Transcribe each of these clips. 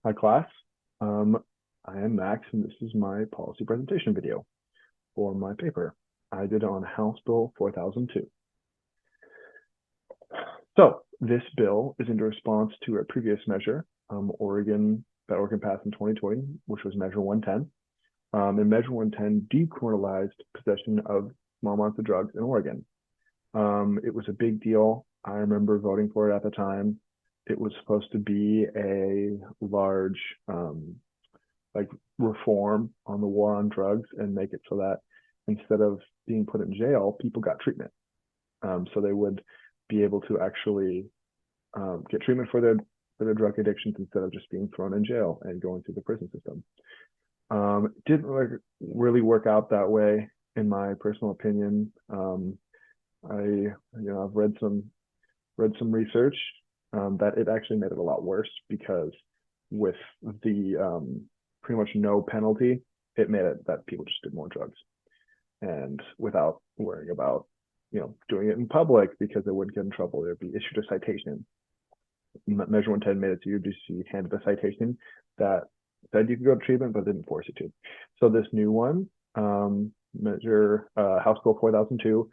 Hi class. Um, I am Max, and this is my policy presentation video for my paper. I did it on House Bill 4002. So this bill is in response to a previous measure, that Oregon passed in 2020, which was Measure 110. And Measure 110 decriminalized possession of small amounts of drugs in Oregon. It was a big deal. I remember voting for it at the time. It was supposed to be a large like reform on the war on drugs and make it so that instead of being put in jail, people got treatment. So they would be able to actually get treatment for their drug addictions instead of just being thrown in jail and going through the prison system. Didn't really work out that way, in my personal opinion. I've read some research that it actually made it a lot worse because with the pretty much no penalty, it made it that people just did more drugs and without worrying about doing it in public because they wouldn't get in trouble. They'd be issued a citation. Measure 110 made it so you'd just be handed a citation that said you could go to treatment but didn't force you to. So this new one, House Bill 4002,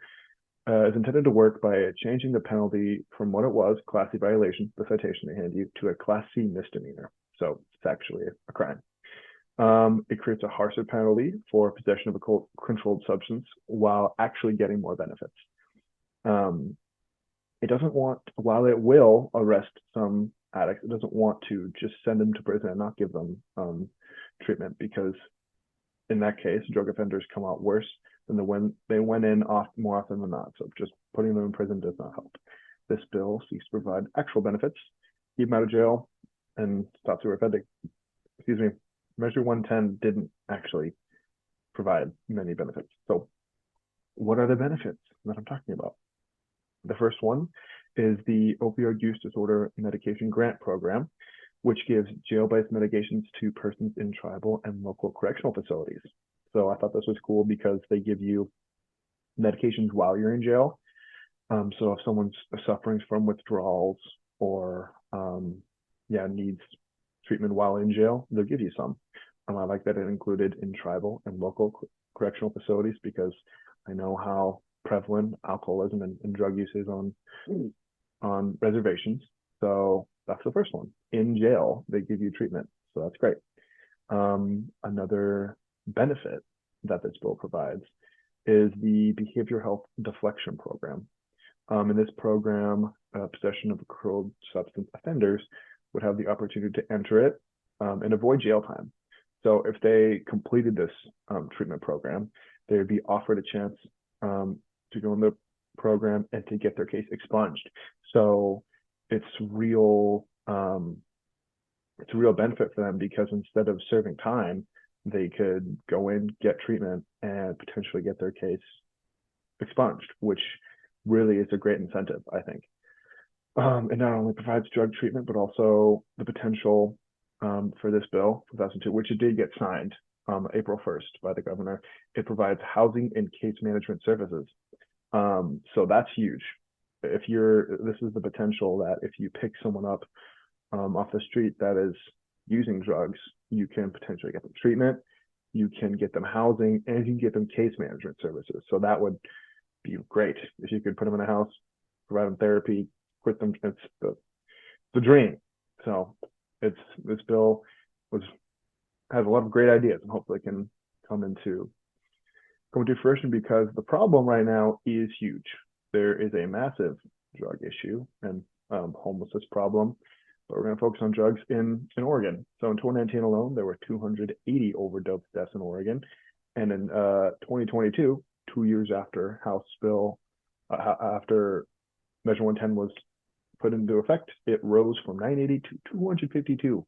is intended to work by changing the penalty from what it was, Class C violation, the citation they hand you, to a Class C misdemeanor. So it's actually a crime. It creates a harsher penalty for possession of a controlled substance while actually getting more benefits. It doesn't want, while it will arrest some addicts, it doesn't want to just send them to prison and not give them treatment, because in that case, drug offenders come out worse than when they went in more often than not. So just putting them in prison does not help. This bill seeks to provide actual benefits, keep them out of jail, and stop the offending. Excuse me. Measure 110 didn't actually provide many benefits. So what are the benefits that I'm talking about? The first one is the opioid use disorder medication grant program, which gives jail-based medications to persons in tribal and local correctional facilities. So I thought this was cool because they give you medications while you're in jail. So if someone's suffering from withdrawals or needs treatment while in jail, they'll give you some. I like that it included in tribal and local correctional facilities because I know how prevalent alcoholism and drug use is on reservations. So that's the first one. In jail, they give you treatment. So that's great. Another benefit that this bill provides is the behavioral health deflection program. In this program, possession of controlled substance offenders would have the opportunity to enter it and avoid jail time. So if they completed this treatment program, they would be offered a chance to go in the program and to get their case expunged. So it's real benefit for them because instead of serving time, they could go in, get treatment, and potentially get their case expunged, which really is a great incentive, I think. It not only provides drug treatment, but also the potential for this bill, 2002, which it did get signed April 1st by the governor. It provides housing and case management services. So that's huge. This is the potential that if you pick someone up off the street that is using drugs, you can potentially get them treatment, you can get them housing, and you can get them case management services. So that would be great if you could put them in a house, provide them therapy, quit them. It's the dream. So this bill has a lot of great ideas and hopefully can come into fruition, because the problem right now is huge. There is a massive drug issue and homelessness problem, but we're going to focus on drugs in Oregon. So in 2019 alone, there were 280 overdose deaths in Oregon, and in 2022, 2 years after after Measure 110 was put into effect, it rose from 980 to 252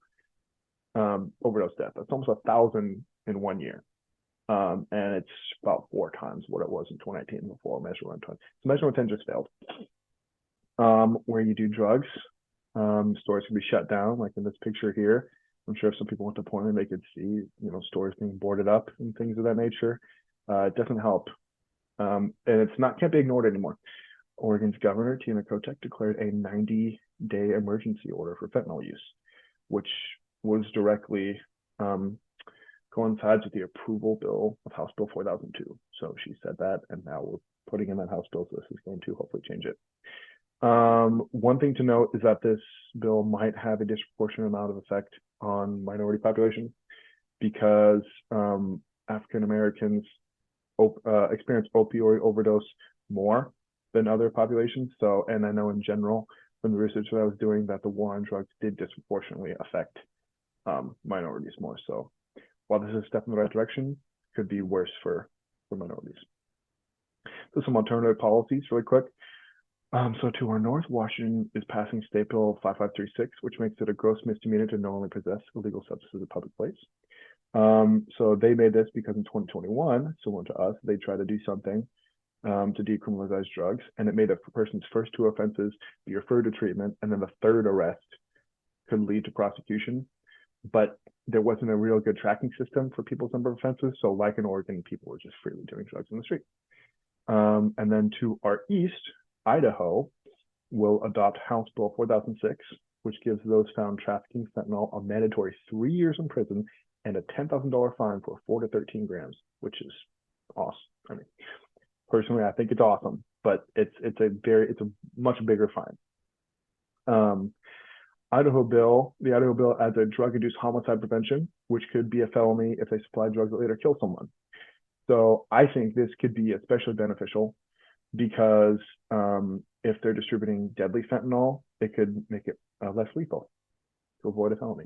overdose deaths. That's almost 1,000 in 1 year. And it's about 4 times what it was in 2019 before Measure 110. So Measure 110 just failed. Where you do drugs, stores can be shut down, like in this picture here. I'm sure if some people went to Portland, they could see, stores being boarded up and things of that nature. It doesn't help. And can't be ignored anymore. Oregon's governor, Tina Kotek, declared a 90-day emergency order for fentanyl use, which was directly coincides with the approval bill of House Bill 4002. So she said that, and now we're putting in that House bill, so this is going to hopefully change it. One thing to note is that this bill might have a disproportionate amount of effect on minority populations because African Americans experience opioid overdose more than other populations. So, and I know in general from the research that I was doing that the war on drugs did disproportionately affect minorities more. So, while this is a step in the right direction, it could be worse for minorities. So, some alternative policies, really quick. So to our north, Washington is passing State Bill 5536, which makes it a gross misdemeanor to knowingly possess illegal substances in a public place. So they made this because in 2021, similar to us, they tried to do something to decriminalize drugs, and it made a person's first two offenses be referred to treatment, and then the third arrest could lead to prosecution. But there wasn't a real good tracking system for people's number of offenses. So like in Oregon, people were just freely doing drugs in the street. And then to our east, Idaho will adopt House Bill 4006, which gives those found trafficking fentanyl a mandatory 3 years in prison and a $10,000 fine for 4 to 13 grams, which is awesome. I mean, personally, I think it's awesome, but it's a much bigger fine. The Idaho bill adds a drug-induced homicide prevention, which could be a felony if they supply drugs that later kill someone. So I think this could be especially beneficial because if they're distributing deadly fentanyl, it could make it less lethal to avoid a felony.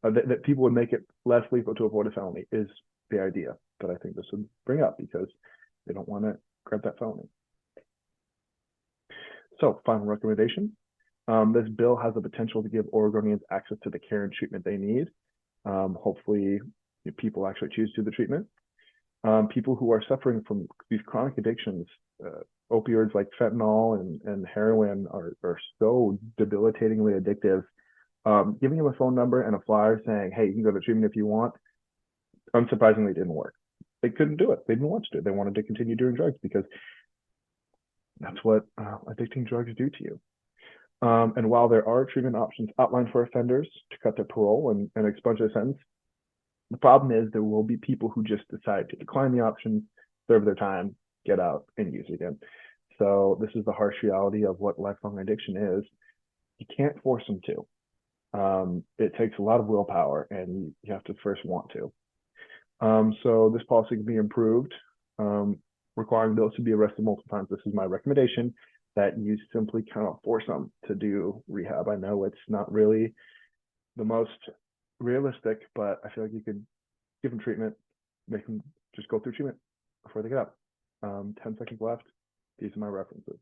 That people would make it less lethal to avoid a felony is the idea that I think this would bring up because they don't want to grab that felony. So, final recommendation. This bill has the potential to give Oregonians access to the care and treatment they need. Hopefully, people actually choose to do the treatment. People who are suffering from these chronic addictions, opioids like fentanyl and heroin are so debilitatingly addictive. Giving them a phone number and a flyer saying, hey, you can go to treatment if you want, unsurprisingly didn't work. They couldn't do it. They didn't want to do it. They wanted to continue doing drugs because that's what addicting drugs do to you. And while there are treatment options outlined for offenders to cut their parole and expunge their sentence, the problem is there will be people who just decide to decline the option, serve their time, get out, and use it again. So this is the harsh reality of what lifelong addiction is. You can't force them to. It takes a lot of willpower, and you have to first want to. So this policy can be improved, requiring those to be arrested multiple times. This is my recommendation, that you simply cannot force them to do rehab. I know it's not really the most realistic, but I feel like you could give them treatment, make them just go through treatment before they get out. 10 seconds left. These are my references.